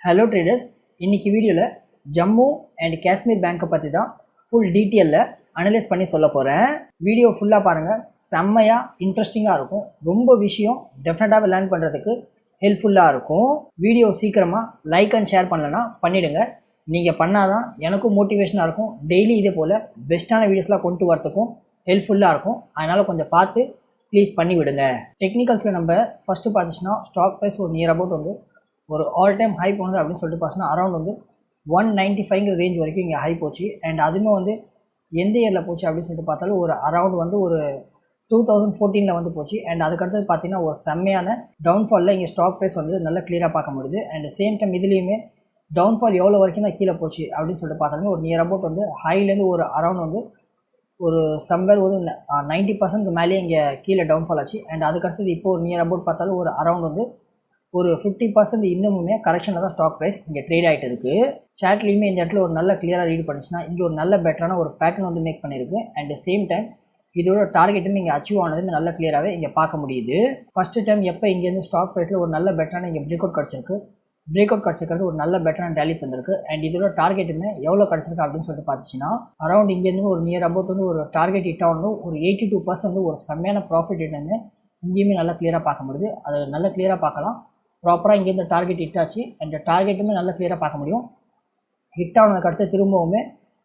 Hello traders, இன்றைக்கி வீடியோவில் Jammu and Kashmir பேங்க்கை பற்றி தான் ஃபுல் டீட்டெயிலில் அனலைஸ் பண்ணி சொல்ல போகிறேன். வீடியோ ஃபுல்லாக பாருங்கள், செம்மையாக இன்ட்ரெஸ்டிங்காக இருக்கும். ரொம்ப விஷயம் டெஃபினட்டாக லேர்ன் பண்ணுறதுக்கு ஹெல்ப்ஃபுல்லாக இருக்கும். வீடியோ சீக்கிரமாக லைக் அண்ட் ஷேர் பண்ணலன்னா பண்ணிவிடுங்க. நீங்கள் பண்ணால் தான் எனக்கும் மோட்டிவேஷனாக இருக்கும். டெய்லி இதே போல் பெஸ்ட்டான வீடியோஸ்லாம் கொண்டு வரத்துக்கும் ஹெல்ப்ஃபுல்லாக இருக்கும். அதனால் கொஞ்சம் பார்த்து ப்ளீஸ் பண்ணி விடுங்க. டெக்னிக்கல்ஸில் நம்ம ஃபஸ்ட்டு பார்த்துச்சுன்னா ஸ்டாக் ப்ரைஸ் ஒரு நியர் அபவுட் வந்து ஒரு ஆல் டைம் ஹை போனது அப்படின்னு சொல்லிட்டு பார்த்தீங்கன்னா அரௌண்ட் வந்து 195 ரேஞ்ச் வரைக்கும் இங்கே ஹை போச்சு. அண்ட் அதுவுமே வந்து எந்த இயரில் போச்சு அப்படின்னு சொல்லிட்டு பார்த்தாலும் ஒரு அரௌண்ட் வந்து ஒரு 2014 வந்து போச்சு. அண்ட் அதுக்கடுத்தது பார்த்தீங்கன்னா ஒரு செம்மையான டவுன்ஃபாலில் இங்கே ஸ்டாக் ப்ரைஸ் வந்து நல்லா கிளியராக பார்க்க முடியுது. அண்ட் சேம் டைம் இதுலேயுமே டவுன்ஃபால் எவ்வளோ வரைக்கும் தான் கீழே போச்சு அப்படின்னு சொல்லிட்டு பார்த்தாலுமே ஒரு நியர் அபவுட் வந்து ஹைலேருந்து ஒரு அரௌண்ட் வந்து ஒரு சம்பர் ஒரு 90% மேலேயே இங்கே கீழே டவுன்ஃபால் ஆச்சு. அண்ட் அதுக்கடுத்தது இப்போ ஒரு நியர் அபவுட் பார்த்தாலும் ஒரு அரௌண்ட் வந்து ஒரு 50% இன்னமுமே கரெக்ஷனில் தான் ஸ்டாக் ப்ரைஸ் இங்கே ட்ரேட் ஆகிட்டு இருக்குது. சாட்லேயுமே இந்த இடத்துல ஒரு நல்ல கிளியராக ரீட் பண்ணிச்சுன்னா இங்கே ஒரு நல்ல பெட்டரான ஒரு பேட்டர்ன் வந்து மேக் பண்ணியிருக்கு. அண்ட் சேம் டைம் இதோட டார்கெட்டுமே இங்கே அச்சீவ் ஆனதுமே நல்ல கிளியராகவே இங்கே பார்க்க முடியுது. ஃபஸ்ட்டு டைம் எப்போ இங்கேருந்து ஸ்டாக் ப்ரைஸில் ஒரு நல்ல பெட்டரான இங்கே பிரேக் அவுட் கிடச்சிருக்கிறது ஒரு நல்ல பெட்டரான டேலி தந்திருக்கு. அண்ட் இதோட டார்கெட்டுமே எவ்வளோ கிடச்சிருக்கு அப்படின்னு சொல்லிட்டு பார்த்துச்சுன்னா அரௌண்ட் இங்கேருந்து ஒரு நியர் அபவுட் வந்து ஒரு டார்கெட் ஹிட் ஆகணும் ஒரு 82% ஒரு செம்மையான ப்ராஃபிட் என்னன்னு இங்கேயுமே நல்லா கிளியராக பார்க்க முடியுது. அது நல்லா கிளியராக பார்க்கலாம். ப்ராப்பராக இங்கேருந்து டார்கெட் ஹிட் ஆச்சு. அண்ட் டார்கெட்டுமே நல்லா கிளியராக பார்க்க முடியும். ஹிட் ஆனதுக்கு அடுத்து திரும்பவுமே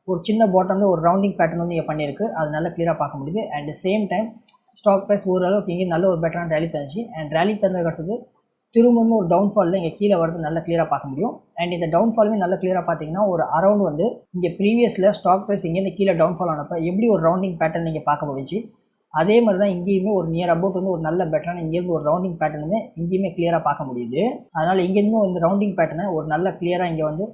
ஒரு சின்ன பாட்டமில் ஒரு ரவுண்டிங் பேட்டர்ன் வந்து இங்கே பண்ணியிருக்கு. அது நல்லா கிளியராக பார்க்க முடியுது. And same time stock price ஓரளவுக்கு இங்கே நல்ல ஒரு பெட்டரான ரேலி தந்துச்சு. அண்ட் ரேலி தந்ததுக்கு அடுத்தது திரும்பவும் ஒரு டவுன்ஃபாலில் இங்கே கீழே வரது நல்லா கிளியராக பார்க்க முடியும். அண்ட் இந்த டவுன்ஃபாலுமே நல்லா கிளியராக பார்த்தீங்கன்னா ஒரு அரௌண்ட் வந்து இங்கே ப்ரீவியஸில் ஸ்டாக் ப்ரைஸ் இங்கேருந்து கீழே டவுன்ஃபால் ஆனப்போ எப்படி ஒரு ரவுண்டிங் பேட்டர்ன் நீங்கள் பார்க்க முடிஞ்சு அதே மாதிரி தான் இங்கேயுமே ஒரு நியர் அபவுட் வந்து ஒரு நல்ல பெட்டரான இங்கேருந்து ஒரு ரவுண்டிங் பேட்டர்னுமே இங்கேயுமே கிளியராக பார்க்க முடியுது. அதனால் இங்கேருந்து இந்த ரவுண்டிங் பேட்டர்னை ஒரு நல்ல கிளியராக இங்கே வந்து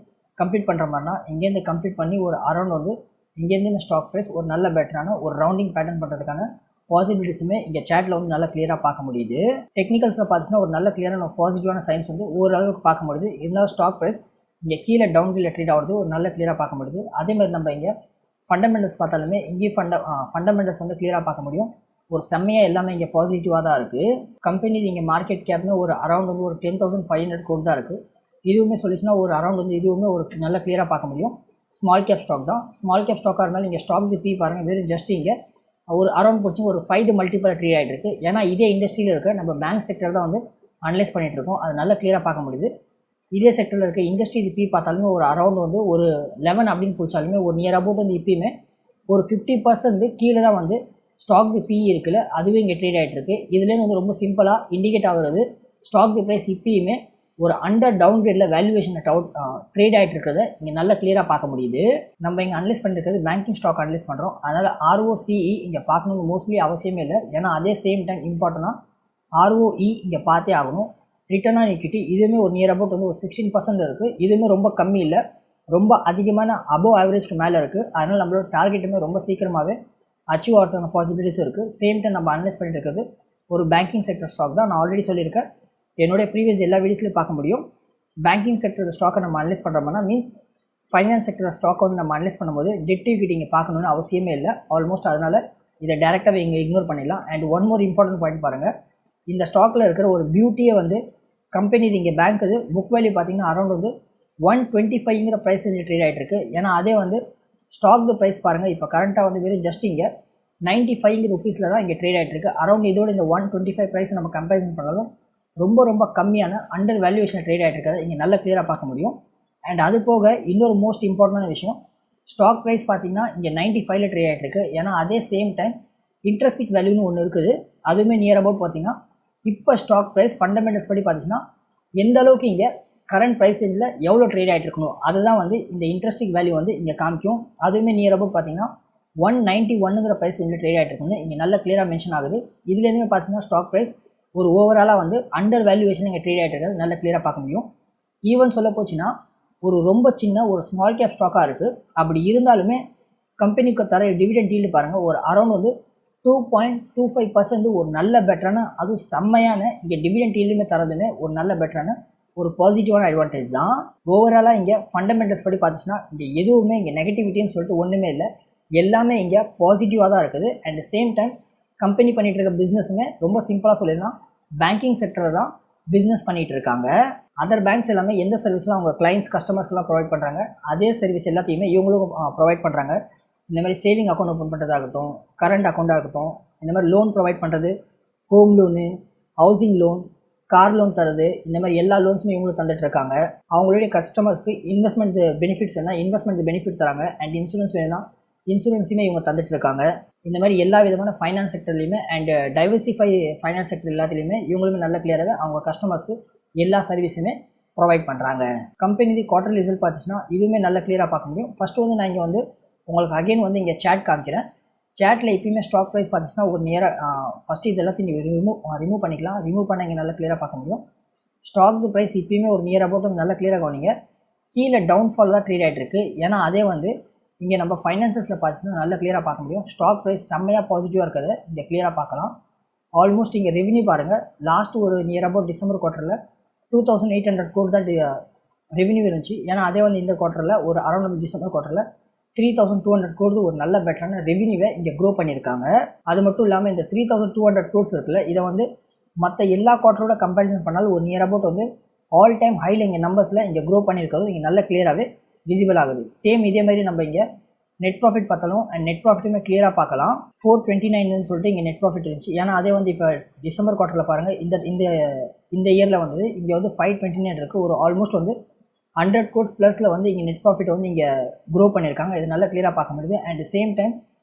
கம்ப்ளீட் பண்ணுற மாதிரினா இங்கேருந்து கம்ப்ளீட் பண்ணி ஒரு அரௌண்ட் வந்து இங்கேருந்து இந்த ஸ்டாக் ப்ரைஸ் ஒரு நல்ல பெட்டரான ஒரு ரவுண்டிங் பேட்டர்ன் பண்ணுறதுக்கான பாசிபிலிட்டிஸுமே இங்கே சேட்டில் வந்து நல்லா கிளியராக பார்க்க முடியுது. டெக்னிக்கல்ஸில் பார்த்துச்சுன்னா ஒரு நல்ல கிளியரான பாசிட்டிவான சைன்ஸ் வந்து ஓரளவுக்கு பார்க்க முடியுது. இருந்தாலும் ஸ்டாக் ப்ரைஸ் இங்கே கீழே டவுன் கீழே ட்ரேட் ஆகிறது ஒரு நல்ல கிளியராக பார்க்க முடியுது. அதேமாதிரி நம்ம இங்கே ஃபண்டமெண்டல்ஸ் பார்த்தாலுமே இங்கேயும் ஃபண்டமெண்டல்ஸ் வந்து கிளியராக பார்க்க முடியும். ஒரு செம்மையாக எல்லாமே இங்கே பாசிட்டிவாக தான் இருக்குது. கம்பெனி இங்கே மார்க்கெட் கேப்னு ஒரு அரௌண்ட் வந்து ஒரு 10,500 கோடி தான் இருக்குது. இதுவுமே சொல்லிச்சுன்னா ஒரு அரௌண்ட் வந்து இதுவுமே ஒரு நல்ல கிளியராக பார்க்க முடியும். ஸ்மால் கேப் ஸ்டாக் தான். ஸ்மால் கேப் ஸ்டாக்காக இருந்தாலும் இங்கே ஸ்டாக் பி பாருங்கள் வெறும் ஜஸ்ட் இங்கே ஒரு அரௌண்ட் பிடிச்சி ஒரு 5 மல்டிபிள் ட்ரேட் ஆகிட்டு இருக்குது. ஏன்னா இதே இண்டஸ்ட்ரியில் இருக்க நம்ம பேங்க் செக்டர் தான் வந்து அனலைஸ் பண்ணிகிட்டு இருக்கோம். அது நல்ல கிளியராக பார்க்க முடியுது. இதே செக்டரில் இருக்க இண்டஸ்ட்ரி பி பார்த்தாலுமே ஒரு அரௌண்ட் வந்து ஒரு 11 அப்படின்னு பிடிச்சாலுமே ஒரு நியர் அபவுட் வந்து இப்பயுமே ஒரு 50% கீழே தான் வந்து ஸ்டாக் தி பிஇ இருக்குல்ல அதுவே இங்கே ட்ரேட் ஆகிட்டு இருக்குது. இதுலேருந்து வந்து ரொம்ப சிம்பிளாக இண்டிகேட் ஆகுறது ஸ்டாக் தி ப்ரைஸ் இப்பயுமே ஒரு அண்டர் டவுன் கிரேடில் வேல்யூவேஷனை ட்ரேட் ஆகிட்டு இருக்கிறத இங்கே நல்லா கிளியராக பார்க்க முடியுது. நம்ம இங்கே அனலைஸ் பண்ணிருக்கிறது பேங்கிங் ஸ்டாக் அனலைஸ் பண்ணுறோம். அதனால் ROCE இங்கே பார்க்கணுன்னு மோஸ்ட்லி அவசியமே இல்லை. ஏன்னா அதே சேம் டைம் இம்பார்ட்டனாக ROE இங்கே பார்த்தே ஆகணும். ரிட்டர்ன் ஆன் ஈக்விட்டி இதுவுமே ஒரு நியர் அபவுட் வந்து ஒரு 16% இருக்குது. இதுவுமே ரொம்ப கம்மி இல்லை, ரொம்ப அதிகமான அபோவ் ஆவரேஜ்க்கு மேலே இருக்குது. அதனால் நம்மளோட டார்கெட்டுமே ரொம்ப சீக்கிரமாகவே அச்சீவ் ஆகிறதுக்கான பாசிபிலிட்டிஸ் இருக்குது. சேம் டைம் நம்ம அனலைஸ் பண்ணிட்டு இருக்கிறது ஒரு பேங்கிங் செக்டர் ஸ்டாக் தான். நான் ஆல்ரெடி சொல்லியிருக்கேன், என்னுடைய ப்ரீவியஸ் எல்லா வீடியோஸ்லையும் பார்க்க முடியும். பேங்கிங் செக்டர் ஸ்டாக்கை நம்ம அனலைஸ் பண்ணுறோம்னா மீன்ஸ் ஃபைனான்ஸ் செக்டர் ஸ்டாக்கை வந்து நம்ம அனலைஸ் பண்ணும்போது டெட் ஈக்விட்டி இங்கே பார்க்கணுன்னு அவசியமே இல்லை ஆல்மோஸ்ட். அதனால் இதை டேரெக்டாகவே இங்கே இக்னோர் பண்ணிடலாம். And one more important point பாருங்கள், இந்த ஸ்டாக்கில் இருக்கிற ஒரு பியூட்டியை வந்து கம்பெனி இங்கே பேங்க் இது புக் வேல்யூ பார்த்திங்கன்னா அரௌண்ட் வந்து 125 ப்ரைஸ் வந்து ட்ரேட் ஆகிட்டு இருக்குது. ஏன்னா அதே வந்து ஸ்டாக் தி ப்ரைஸ் பாருங்கள் இப்போ கரண்ட்டாக வந்து வெறும் ஜஸ்ட் இங்கே 95 ருபீஸில் தான் இங்கே ட்ரேட் ஆகிட்டு இருக்குது. அரௌண்ட் இதோட இந்த 125 ப்ரைஸ் நம்ம கம்பேரிசன் பண்ணாலும் ரொம்ப ரொம்ப கம்மியான அண்டர் வேல்யூவேஷன் ட்ரேட் ஆகிட்டு இருக்கிறத இங்கே நல்ல கிளியராக பார்க்க முடியும். அண்ட் அது போக இன்னொரு மோஸ்ட் இம்பார்ட்டண்டான விஷயம், ஸ்டாக் ப்ரைஸ் பார்த்திங்கன்னா இங்கே 95ல் ட்ரேட் ஆகிட்டு இருக்குது. ஏன்னா அதே சேம் டைம் இன்ட்ரெஸ்டிக் வேல்யூன்னு ஒன்று இருக்குது. அதுவுமே நியர் அபவுட் பார்த்திங்கன்னா இப்போ ஸ்டாக் ப்ரைஸ் ஃபண்டமெண்டல்ஸ் படி பார்த்துச்சுன்னா எந்த அளவுக்கு இங்கே கரண்ட் ப்ரைஸ் ரேஞ்சில் எவ்வளோ ட்ரேட் ஆகிட்டு இருக்கணும் அதுதான் வந்து இந்த இன்ட்ரெஸ்டிக் வேல்யூ வந்து இங்கே காமிக்கும். அதுவுமே நியர் அபவுட் பார்த்திங்கன்னா 191 ப்ரைஸ் ரேஞ்சில் ட்ரேட் ஆகிட்டு இருக்குன்னு இங்கே நல்ல கிளியராக மென்ஷன் ஆகுது. இதுலேருந்துமே பார்த்திங்கன்னா ஸ்டாக் ப்ரைஸ் ஒரு ஓவராலாக வந்து அண்டர் வேல்யூவேஷன் இங்கே ட்ரேட் ஆகிட்டு இருக்கிறது நல்ல கிளியராக பார்க்க முடியும். ஈவன் சொல்ல போச்சுன்னா ஒரு ரொம்ப சின்ன ஒரு ஸ்மால் கேப் ஸ்டாக்காக இருக்குது. அப்படி இருந்தாலுமே கம்பெனிக்கு தர டிவிடெண்ட் ஈல்டு பாருங்கள் ஒரு அரௌண்ட் வந்து 2.25% ஒரு நல்ல பெட்டரான அதுவும் செம்மையான இங்கே டிவிடெண்ட் ஈல்டுமே தரதுமே ஒரு நல்ல பெட்டரான ஒரு பாசிட்டிவான அட்வான்டேஜ் தான். ஓவராலாக இங்கே ஃபண்டமெண்டல்ஸ் படி பார்த்துச்சுன்னா இங்கே எதுவுமே இங்கே நெகட்டிவிட்டின்னு சொல்லிட்டு ஒன்றுமே இல்லை, எல்லாமே இங்கே பாசிட்டிவாக தான் இருக்குது. அண்ட் சேம் டைம் கம்பெனி பண்ணிகிட்டு இருக்க பிஸ்னஸுமே ரொம்ப சிம்பிளாக சொல்லிடலாம் பேங்கிங் செக்டர் தான் பிஸ்னஸ் பண்ணிகிட்டு இருக்காங்க. அதர் பேங்க்ஸ் எல்லாமே எந்த சர்வீஸ்லாம் அவங்க கிளைண்ட்ஸ் கஸ்டமர்ஸ்க்குலாம் ப்ரொவைட் பண்ணுறாங்க அதே சர்வீஸ் எல்லாத்தையுமே இவங்களும் ப்ரொவைட் பண்ணுறாங்க. இந்த மாதிரி சேவிங் அக்கௌண்ட் ஓப்பன் பண்ணுறதாகட்டும், கரண்ட் அக்கௌண்ட்டாக இருக்கட்டும், இந்த மாதிரி லோன் ப்ரொவைட் பண்ணுறது, home loan, housing loan, car loan தரது, இந்த மாதிரி எல்லா லோன்ஸுமே இவங்களும் தந்துட்டுருக்காங்க. அவங்களுடைய கஸ்டமர்ஸ்க்கு இன்வெஸ்ட்மெண்ட் பெனிஃபிட்ஸ் வேணால் இன்வெஸ்ட்மெண்ட் பெனிஃபிட் தராங்க. அண்ட் இன்சூரன்ஸ் வேணும்னா இன்சூரன்ஸுமே இவங்க தந்துட்டுருக்காங்க. இந்த மாதிரி எல்லா விதமான ஃபைனான்ஸ் செக்டர்லையுமே அண்ட் டைவர்சிஃபை ஃபைனான்ஸ் செக்டர் எல்லாத்துலேயுமே இவங்களுமே நல்ல கிளியராக அவங்க கஸ்டமர்ஸ்க்கு எல்லா சர்வீஸுமே ப்ரொவைட் பண்ணுறாங்க. கம்பெனி குவார்டர்லி ரிசல்ட் பார்த்துச்சுன்னா இதுவுமே நல்ல கிளியராக பார்க்க முடியும். ஃபஸ்ட்டு வந்து நான் இங்கே வந்து உங்களுக்கு அகைன் வந்து இங்கே சேட் காமிக்கிறேன். சேட்டில் எப்பயுமே ஸ்டாக் ப்ரைஸ் பார்த்துச்சுன்னா ஒரு நியராக ஃபஸ்ட்டு இது எல்லாத்தையும் நீங்கள் ரிமூவ் பண்ணிக்கலாம். ரிமூவ் பண்ண இங்கே நல்லா கிளியராக பார்க்க முடியும். ஸ்டாக் ப்ரைஸ் எப்பயுமே ஒரு நியர் அபவுட் நல்லா கிளியராக கவனிங்க. கீழே டவுன்ஃபால் தான் ட்ரேட் ஆகிட்டு இருக்குது. ஏன்னா அதே வந்து இங்கே நம்ம ஃபைனான்சஸில் பார்த்துச்சுன்னா நல்லா கிளியராக பார்க்க முடியும். ஸ்டாக் ப்ரைஸ் செம்மையாக பாசிட்டிவாக இருக்கிறத இங்கே கிளியராக பார்க்கலாம். ஆல்மோஸ்ட் இங்கே ரெவன்யூ பாருங்கள். லாஸ்ட் ஒரு நியர் அபவுட் டிசம்பர் குவார்ட்டரில் 2800 கோடி தான் ரெவன்யூ இருந்துச்சு. ஏன்னா அதே வந்து இந்த குவார்ட்டரில் ஒரு அரௌண்ட் டிசம்பர் குவார்ட்டரில் 3200 கோடி ஒரு நல்ல பெட்டரான ரெவன்யூவை இங்கே க்ரோ பண்ணியிருக்காங்க. அது மட்டும் இல்லாமல் இந்த 3200 கோர்ஸ் இருக்குல்ல, இதை வந்து மற்ற எல்லா குவார்ட்டரோட கம்பேரிசன் பண்ணாலும் ஒரு நியர் அபவுட் வந்து ஆல் டைம் ஹையில் இங்கே நம்பர்ஸில் இங்கே க்ரோ பண்ணியிருக்கிறது இங்கே நல்ல கிளியராகவே விசிபிள் ஆகுது. சேம் இதே மாதிரி நம்ம இங்கே நெட் ப்ராஃபிட் பார்த்தாலும் அண்ட் நெட் ப்ராஃபிட்டுமே கிளியராக பார்க்கலாம். 429 சொல்லிட்டு இங்கே நெட் ப்ராஃபிட் இருந்துச்சு. ஏன்னா அதே வந்து இப்போ டிசம்பர் குவார்ட்டரில் பாருங்கள், இந்த இயரில் வந்து இங்கே வந்து 529 இருக்குது. ஒரு ஆல்மோஸ்ட் வந்து 100 கோர்ஸ் ப்ளஸில் வந்து இங்கே நெட் ப்ராஃபிட் வந்து இங்கே க்ரோ பண்ணியிருக்காங்க. இது நல்லா கிளியராக பார்க்க முடியுது. அண்ட் சேம் டைம்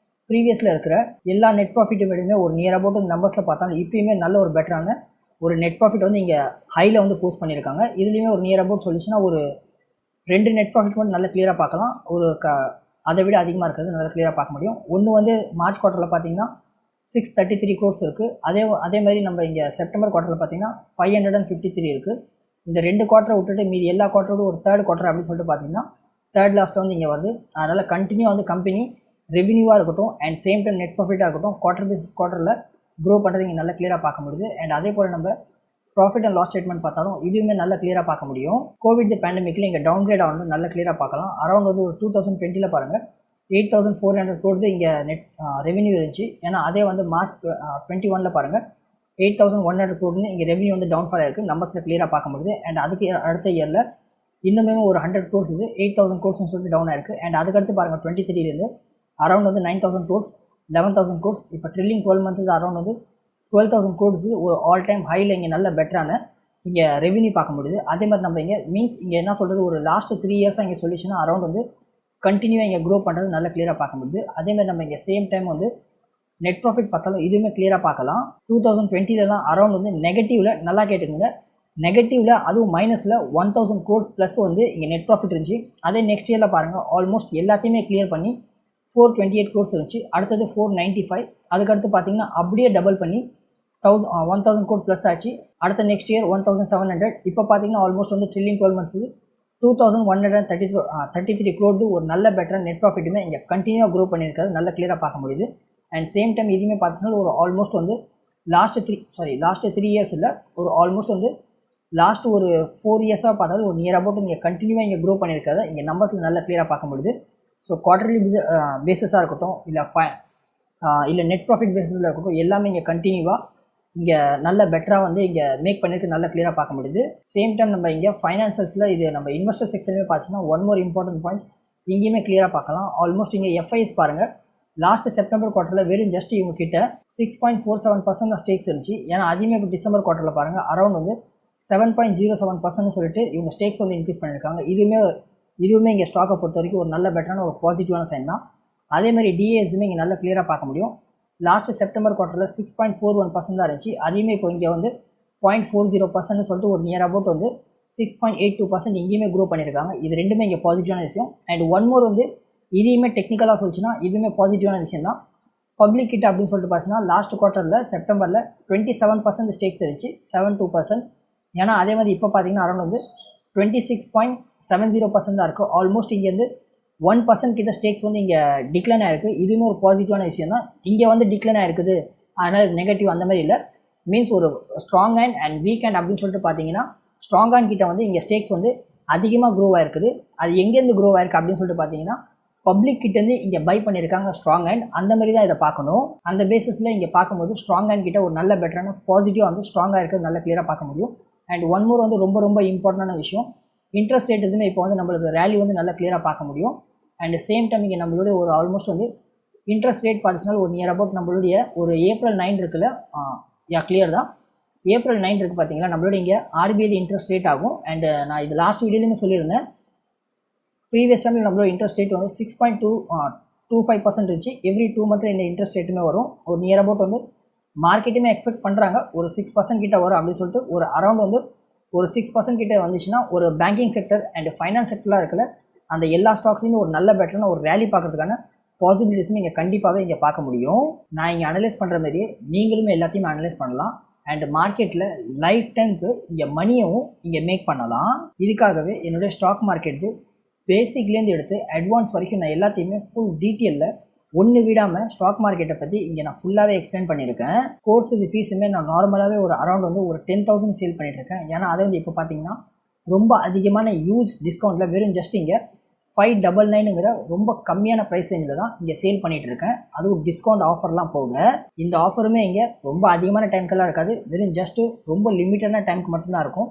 ப்ரீவியஸில் இருக்கிற எல்லா நெட் ப்ராஃபிட்டு விடமே ஒரு நியர் அபவுட் நம்பர்ஸில் பார்த்தாலும் இப்போயுமே நல்ல ஒரு பெட்டரான ஒரு நெட் ப்ராஃபிட் வந்து இங்கே ஹையில் வந்து போஸ்ட் பண்ணியிருக்காங்க. இதுலேயுமே ஒரு நியர் அபவுட் சொல்லிச்சுன்னா ஒரு 2 நெட் ப்ராஃபிட் மட்டும் நல்லா கிளியராக பார்க்கலாம். ஒரு அதை விட அதிகமாக இருக்கிறது நல்லா கிளியராக பார்க்க முடியும். ஒன்று வந்து மார்ச் குவார்ட்டரில் பார்த்தீங்கன்னா 633 கோர்ஸ் இருக்குது. அதே மாதிரி நம்ம இங்கே செப்டம்பர் குவார்ட்டரில் பார்த்தீங்கன்னா 553 இருக்குது. இந்த 2 குவார்ட்டரை விட்டுட்டு மீதி எல்லா குவார்ட்டரோட ஒரு தேர்ட் குவார்ட்டர் அப்படின்னு சொல்லிட்டு பார்த்தீங்கன்னா தேர்ட் லாஸ்ட்டில் வந்து இங்கே வருது. அதனால் கண்டினியூ வந்து கம்பெனி ரெவன்யூவாக இருக்கட்டும் அண்ட் சேம் டைம் நெட் ப்ராஃபிட்டாக இருக்கட்டும் குவார்ட்டர் பேசிஸ் குவார்ட்டரில் க்ரோ பண்ணுறது இங்கே நல்லா கிளியராக பார்க்க முடியுது. அண்ட் அதே போல் நம்ம ப்ராஃபிட் அண்ட் லாஸ் ஸ்டேட்மெண்ட் பார்த்தாலும் இதுவுமே நல்லா கிளியராக பார்க்க முடியும். கோவிட் பேண்டமிக்கில் இங்கே டவுன்கிரேட் ஆனது நல்லா கிளியராக பார்க்கலாம். அரௌண்ட் வந்து ஒரு 2020 பாருங்கள் 8400 கோடி இங்கே நெட் ரெவன்யூ இருந்துச்சு. ஏன்னா அதே வந்து மார்ச் 21 பாருங்கள் 8100 கோடின்னு இங்கே ரெவன்யூ வந்து டவுன்ஃபால் இருக்குது. நம்பர்ஸில் கிளியராக பார்க்க முடியுது. அண்ட் அதுக்கு அடுத்த இயரில் இன்னுமே ஒரு 100 கோர்ஸ் இது 8000 கோர்ஸ்னு சொல்லிட்டு டவுன் ஆயிருக்கு. அண்ட் அதுக்கடுத்து பாருங்கள் 23 அரௌண்ட் வந்து 9000 கோர்ஸ் 11000 கோர்ஸ். இப்போ ட்ரில்லிங் 12 மந்த்ஸ் அரௌண்ட் வந்து 12000 கோர்ஸ் ஒரு ஆல் டைம் ஹையில் இங்கே நல்ல பெட்டரான இங்கே ரெவன்யூ பார்க்க முடியுது. அதே மாதிரி நம்ம இங்கே மீன்ஸ் இங்கே என்ன சொல்கிறது ஒரு லாஸ்ட் 3 இயர்ஸாக இங்கே சொல்லிச்சுன்னா அரௌண்ட் வந்து கண்டினியூவாக இங்கே க்ரோ பண்ணுறது நல்லா கிளியராக பார்க்க முடியுது. அதேமாதிரி நம்ம இங்கே சேம் டைம் வந்து நெட் ப்ராஃபிட் பார்த்தாலும் இதுவுமே கிளியராக பார்க்கலாம். 2020 அரௌண்ட் வந்து நெகட்டிவில் நல்லா கேட்டுக்கோங்க, நெகட்டிவில் அதுவும் மைனஸில் 1000 கோர்ஸ் ப்ளஸ் வந்து இங்கே நெட் ப்ராஃபிட் இருந்துச்சு. அதே நெக்ஸ்ட் இயரில் பாருங்கள் ஆல்மோஸ்ட் எல்லாத்தையுமே கிளியர் பண்ணி 428 கோர்ஸ் இருந்துச்சு. அடுத்தது 495, அதுக்கடுத்து பார்த்தீங்கன்னா அப்படியே டபுள் பண்ணி 1000 கோட் ப்ளஸ் ஆச்சு. அடுத்த நெக்ஸ்ட் இயர் 1700. இப்போ பார்த்தீங்கன்னா ஆல்மோஸ்ட் வந்து ட்ரில்லிங் 12 மந்த்ஸ் 2133 க்ரோடு ஒரு நல்ல பெட்டராக நெட் ப்ராஃபிட்டுமே இங்கே கண்டினியூவாக க்ரோ பண்ணியிருக்காது நல்லா கிளியராக பார்க்க முடியுது. அண்ட் சேம் டைம் இதுவுமே பார்த்தீங்கன்னா ஒரு ஆல்மோஸ்ட் வந்து லாஸ்ட் 3 இயர்ஸில் ஒரு ஆல்மோஸ்ட் வந்து லாஸ்ட் ஒரு 4 இயர்ஸாக பார்த்தாலும் ஒரு நியர் அபவுட் இங்கே கண்டினியூவாக இங்கே க்ரோ பண்ணியிருக்காது இங்கே நம்பர்ஸில் நல்லா கிளியராக பார்க்க முடியுது. ஸோ குவார்டர்லி பேஸஸாக இருக்கட்டும் இல்லை நெட் ப்ராஃபிட் பேஸஸில் இருக்கட்டும் எல்லாமே இங்கே கண்டினியூவாக இங்கே நல்ல பெட்டராக வந்து இங்கே மேக் பண்ணியிருக்கு நல்லா கிளியராக பார்க்க முடியுது. சேம் டைம் நம்ம இங்கே ஃபைனான்சஸில் இது நம்ம இன்வெஸ்டர் செக்ஷன்லேயே பார்த்துச்சுன்னா ஒன் மோர் இம்பார்ட்டன்ட் பாயிண்ட் இங்கேயுமே கிளியராக பார்க்கலாம். ஆல்மோஸ்ட் இங்கே எஃப்ஐஎஸ் பாருங்கள் லாஸ்ட் செப்டம்பர் குவார்ட்டரில் வெறும் ஜஸ்ட் இவங்க கிட்ட 6.47% ஸ்டேக்ஸ் இருந்துச்சு. ஏன்னா அதுவுமே இப்போ டிசம்பர் குவார்ட்டரில் பாருங்கள் அரௌண்ட் வந்து 7.07% சொல்லிட்டு இவங்க ஸ்டேக்ஸ் வந்து இன்க்ரீஸ் பண்ணியிருக்காங்க. இதுவுமே இங்கே ஸ்டாக்கை பொறுத்த வரைக்கும் ஒரு நல்ல பெட்டரான ஒரு பாசிட்டிவான சைன் தான். அதேமாதிரி டிஏஎஸ்மே இங்கே நல்லா கிளியராக பார்க்க முடியும். லாஸ்ட் செப்டம்பர் குவார்ட்டரில் 6.41% தான் இருந்துச்சு. அதையுமே இப்போ இங்கே வந்து 0.40% சொல்லிட்டு ஒரு நியர் அபவுட் வந்து 6.82% இங்கேயுமே க்ரோ பண்ணியிருக்காங்க. இது ரெண்டுமே இங்கே பாசிட்டிவான விஷயம். அண்ட் ஒன் மோர் வந்து இதையுமே டெக்னிக்கலாக சொல்லிச்சுன்னா இதுவுமே பாசிட்டிவான விஷயம் தான். பப்ளிக் கிட்ட அப்படின்னு சொல்லிட்டு பார்த்தீங்கன்னா லாஸ்ட் குவார்ட்டரில் செப்டம்பரில் 27% ஸ்டேக்ஸ் இருந்துச்சு 72%. ஏன்னா அதே மாதிரி இப்போ பார்த்தீங்கன்னா அரௌண்ட் வந்து 26.70% தான் இருக்குது. ஆல்மோஸ்ட் இங்கேருந்து 1% கிட்ட ஸ்டேக்ஸ் வந்து இங்கே டிக்ளைன் ஆகிருக்கு. இதுவுமே ஒரு பாசிட்டிவான விஷயம் தான். இங்கே வந்து டிக்ளைன் ஆகிருக்குது அதனால் நெகட்டிவ் அந்த மாதிரி இல்லை. மீன்ஸ் ஒரு ஸ்ட்ராங் அண்ட் வீக் ஹேண்ட் அப்படின்னு சொல்லிட்டு பார்த்தீங்கன்னா ஸ்ட்ராங் ஹேண்ட் கிட்ட வந்து இங்கே ஸ்டேக்ஸ் வந்து அதிகமாக க்ரோ ஆகிருக்குது. அது எங்கேருந்து க்ரோ ஆயிருக்கு அப்படின்னு சொல்லிட்டு பார்த்தீங்கன்னா பப்ளிக் கிட்டேருந்து இங்கே பை பண்ணியிருக்காங்க ஸ்ட்ராங் ஹேண்ட். அந்த மாதிரி தான் இதை பார்க்கணும். அந்த பேசிஸில் இங்கே பார்க்கும்போது ஸ்ட்ராங் ஹேண்ட் கிட்ட ஒரு நல்ல பெட்டரான பாசிட்டிவாக வந்து ஸ்ட்ராங்காக இருக்கிறது நல்லா கிளியராக பார்க்க முடியும். அண்ட் ஒன் மோர் வந்து ரொம்ப ரொம்ப இம்பார்ட்டண்டான விஷயம், இன்ட்ரெஸ்ட் ரேட் எதுவுமே இப்போ வந்து நம்மளுக்கு ரேலி வந்து நல்லா கிளியராக பார்க்க முடியும். அண்ட் சேம் டைம் இங்கே நம்மளுடைய ஒரு ஆல்மோஸ்ட் வந்து இன்ட்ரெஸ்ட் ரேட் பார்த்துச்சுனால ஒரு நியர் அபவுட் நம்மளுடைய ஒரு April 9 இருக்குல்ல, கிளியர் தான். April 9 இருக்குது பார்த்தீங்களா, நம்மளோட இங்கே RBI இன்ட்ரெஸ்ட் ரேட் ஆகும். அண்ட் நான் இது லாஸ்ட் வீடியோலையுமே சொல்லியிருந்தேன், ப்ரீவியஸ் டைமில் நம்மளோட இன்ட்ரெஸ்ட் ரேட் வந்து 6.25% இருந்துச்சு. எவ்ரி 2 மந்த்தில் இந்த இன்ட்ரெஸ்ட் ரேட்டுமே வரும். ஒரு நியர் அபவுட் வந்து மார்க்கெட்டுமே எக்ஸ்பெக்ட் பண்ணுறாங்க ஒரு 6% கிட்ட வரும் அப்படின்னு சொல்லிட்டு, ஒரு அரௌண்ட் வந்து ஒரு 6% கிட்ட வந்துச்சுன்னா ஒரு பேங்கிங் செக்டர் அண்ட் ஃபைனான்ஸ் செக்டர்லாம் இருக்குல்ல, அந்த எல்லா ஸ்டாக்ஸ்லையுமே ஒரு நல்ல பெட்டரான ஒரு ரேலி பார்க்கறதுக்கான பாசிபிலிட்டிஸுமே இங்கே கண்டிப்பாகவே இங்கே பார்க்க முடியும். நான் இங்கே அனலைஸ் பண்ணுற மாதிரியே நீங்களுமே எல்லாத்தையுமே அனலைஸ் பண்ணலாம். அண்ட் மார்க்கெட்டில் லைஃப் டைமுக்கு இங்கே மணியவும் இங்கே மேக் பண்ணலாம். இதுக்காகவே என்னுடைய ஸ்டாக் மார்க்கெட்டு பேசிக்லேருந்து எடுத்து அட்வான்ஸ் வரைக்கும் நான் எல்லாத்தையுமே ஃபுல் டீட்டெயிலில் ஒன்று விடாமல் ஸ்டாக் மார்க்கெட்டை பற்றி இங்கே நான் ஃபுல்லாகவே எக்ஸ்பிளைன் பண்ணியிருக்கேன். கோர்ஸுக்கு ஃபீஸுமே நான் நார்மலாகவே ஒரு அரௌண்ட் வந்து ஒரு 10,000 சேல் பண்ணிகிட்ருக்கேன். ஏன்னா அதை வந்து இப்போ பார்த்தீங்கன்னா ரொம்ப அதிகமான யூஸ் டிஸ்கவுண்ட்டில் வெறும் ஜஸ்ட் இங்கே 599ங்கிற ரொம்ப கம்மியான ப்ரைஸ் ரேஞ்சில் தான் இங்கே சேல் பண்ணிகிட்டு இருக்கேன். அதுவும் டிஸ்கவுண்ட் ஆஃபர்லாம் போக. இந்த ஆஃபருமே இங்கே ரொம்ப அதிகமான டைமுக்கெல்லாம் இருக்காது, வெறும் ஜஸ்ட்டு ரொம்ப லிமிட்டடான டைமுக்கு மட்டும்தான் இருக்கும்.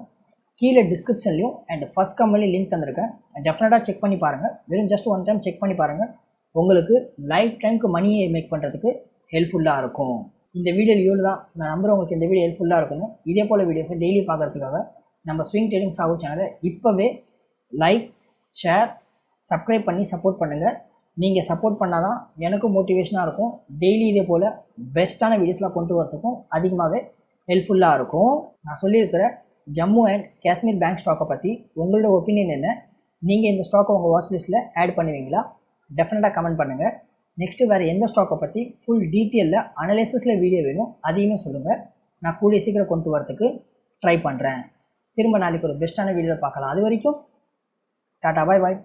கீழே டிஸ்கிரிப்ஷன்லையும் அண்ட் ஃபஸ்ட் கம்பெனி லிங்க் தந்திருக்கேன், டெஃபினட்டாக செக் பண்ணி பாருங்கள். வெறும் ஜஸ்ட் ஒன் டைம் செக் பண்ணி பாருங்கள், உங்களுக்கு லைஃப் டைமுக்கு மணியை மேக் பண்ணுறதுக்கு ஹெல்ப்ஃபுல்லாக இருக்கும். இந்த வீடியோ இவ்வளோ தான். நான் நம்புகிறேன் உங்களுக்கு இந்த வீடியோ ஹெல்ப்ஃபுல்லாக இருக்குன்னு. இதே போல் வீடியோஸை டெய்லி பார்க்குறதுக்காக நம்ம ஸ்விங் ட்ரேடிங் சாகு சேனலை இப்போவே லைக், ஷேர், சப்ஸ்கிரைப் பண்ணி சப்போர்ட் பண்ணுங்கள். நீங்கள் சப்போர்ட் பண்ணால் தான் எனக்கும் மோட்டிவேஷனாக இருக்கும். டெய்லி இதே போல் பெஸ்ட்டான வீடியோஸ்லாம் கொண்டு வரதுக்கும் அதிகமாகவே ஹெல்ப்ஃபுல்லாக இருக்கும். நான் சொல்லியிருக்கிற ஜம்மு அண்ட் காஷ்மீர் பேங்க் ஸ்டாக்கை பற்றி உங்களோட ஒப்பீனியன் என்ன? நீங்கள் இந்த ஸ்டாக்கை உங்கள் வாட்ச் லிஸ்ட்டில் ஆட் பண்ணுவீங்களா? டெஃபினட்டாக கமெண்ட் பண்ணுங்கள். நெக்ஸ்ட்டு வேறு எந்த ஸ்டாக்கை பற்றி ஃபுல் டீட்டெயிலில் அனலைசிஸில் வீடியோ வேணும் அதையுமே சொல்லுங்கள். நான் கூடிய சீக்கிரம் கொண்டு வரதுக்கு ட்ரை பண்ணுறேன். திரும்ப நாளைக்கு ஒரு பெஸ்ட்டான வீடியோவில் பார்க்கலாம். அது வரைக்கும் டாட்டா, பாய் பாய்.